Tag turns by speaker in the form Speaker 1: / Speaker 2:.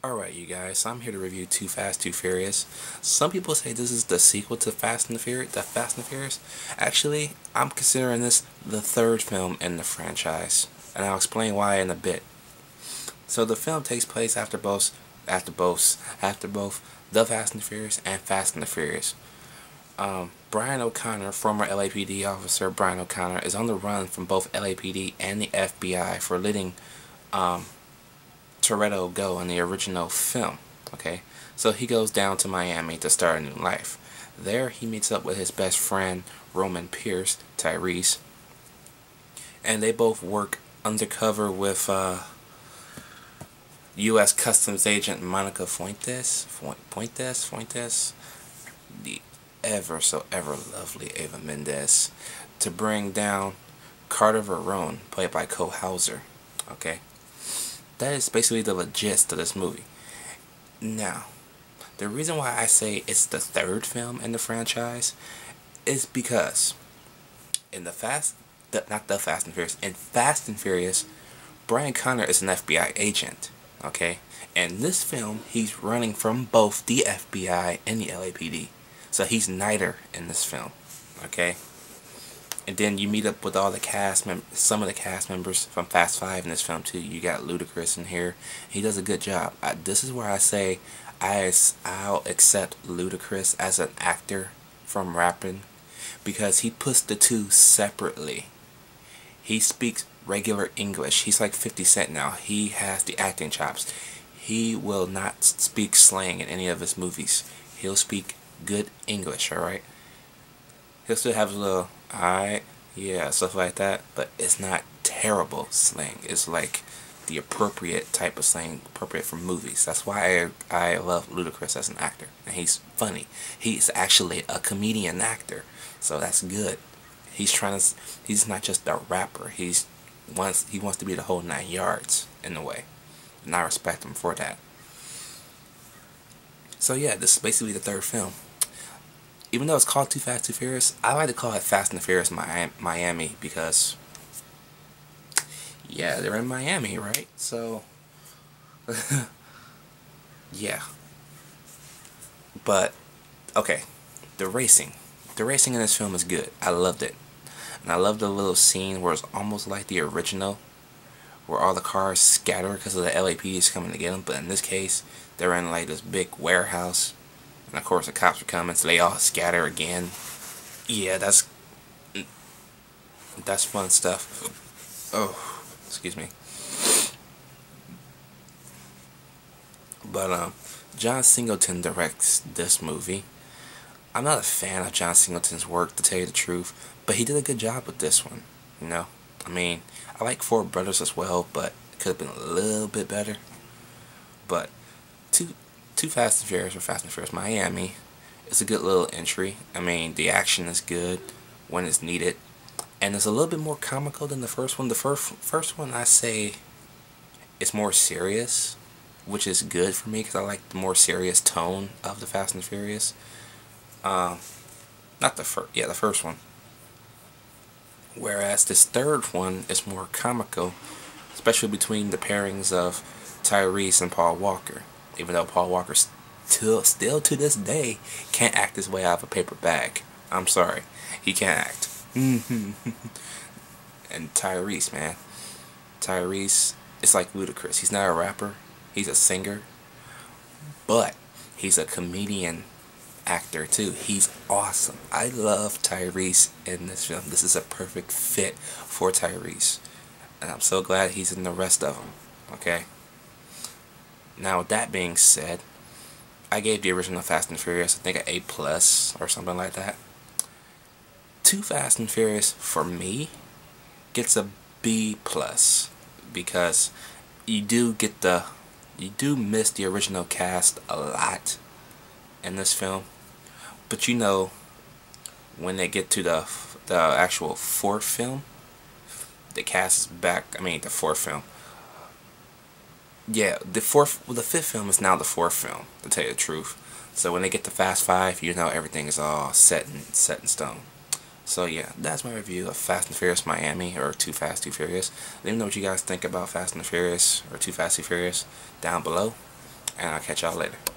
Speaker 1: Alright, you guys, so I'm here to review Too Fast, Too Furious. Some people say this is the sequel to Fast and the Furious. Actually, I'm considering this the third film in the franchise, and I'll explain why in a bit. So the film takes place after both The Fast and the Furious and Fast and the Furious. Brian O'Connor, former LAPD officer Brian O'Connor, is on the run from both LAPD and the FBI for letting Toretto go in the original film. Okay, so he goes down to Miami to start a new life. There he meets up with his best friend Roman Pierce, Tyrese, and they both work undercover with U.S. Customs Agent Monica Fuentes, the ever so ever lovely Ava Mendes, to bring down Carter Verone, played by Hauser. Okay, that is basically the gist of this movie. Now, the reason why I say it's the third film in the franchise is because in not the Fast and Furious, in Fast and Furious, Brian Connor is an FBI agent. Okay, and this film he's running from both the FBI and the LAPD, so he's neither in this film. Okay, and then you meet up with all the some of the cast members from Fast 5 in this film too. You got Ludacris in here. He does a good job. This is where I say I'll accept Ludacris as an actor from rapping, because he puts the two separately. He speaks regular English. He's like 50 Cent now. He has the acting chops. He will not speak slang in any of his movies. He'll speak good English, alright? He'll still have a little, alright, yeah, stuff like that, but it's not terrible slang. It's like the appropriate type of slang, appropriate for movies. That's why I love Ludacris as an actor. And he's funny. He's actually a comedian actor, so that's good. He's not just a rapper. He wants to be the whole 9 yards in a way, and I respect him for that. So yeah, this is basically the third film. Even though it's called Too Fast, Too Furious, I like to call it Fast and the Furious Miami, because yeah, they're in Miami, right? So yeah. But okay, the racing in this film is good. I loved it. And I love the little scene where it's almost like the original, where all the cars scatter because of the LAPD is coming to get them. But in this case, they're in like this big warehouse, and of course the cops are coming, so they all scatter again. Yeah, that's fun stuff. Oh, excuse me. But John Singleton directs this movie. I'm not a fan of John Singleton's work, to tell you the truth, but he did a good job with this one. You know, I mean, I like Four Brothers as well, but it could have been a little bit better. But Too Fast and Furious, or Fast and Furious Miami, is a good little entry. I mean, the action is good when it's needed, and it's a little bit more comical than the first one. The first one, I say, it's more serious, which is good for me because I like the more serious tone of the Fast and Furious. Not the first, yeah, the first one. Whereas this third one is more comical, especially between the pairings of Tyrese and Paul Walker. Even though Paul Walker still to this day can't act his way out of a paper bag. I'm sorry, he can't act. And Tyrese, man, Tyrese is like Ludacris. He's not a rapper, he's a singer, but he's a comedian actor too. He's awesome. I love Tyrese in this film. This is a perfect fit for Tyrese, and I'm so glad he's in the rest of them. Okay, now with that being said, I gave the original Fast and Furious, I think, an A+ or something like that. Too Fast and Furious, for me, gets a B+, because you do miss the original cast a lot in this film. But you know, when they get to the actual fourth film, the cast is back. I mean, the fourth film. Yeah, the fifth film is now the fourth film, to tell you the truth. So when they get to Fast 5, you know everything is all set in stone. So yeah, that's my review of Fast and Furious Miami, or Too Fast, Too Furious. Let me know what you guys think about Fast and the Furious, or Too Fast, Too Furious, down below. and I'll catch y'all later.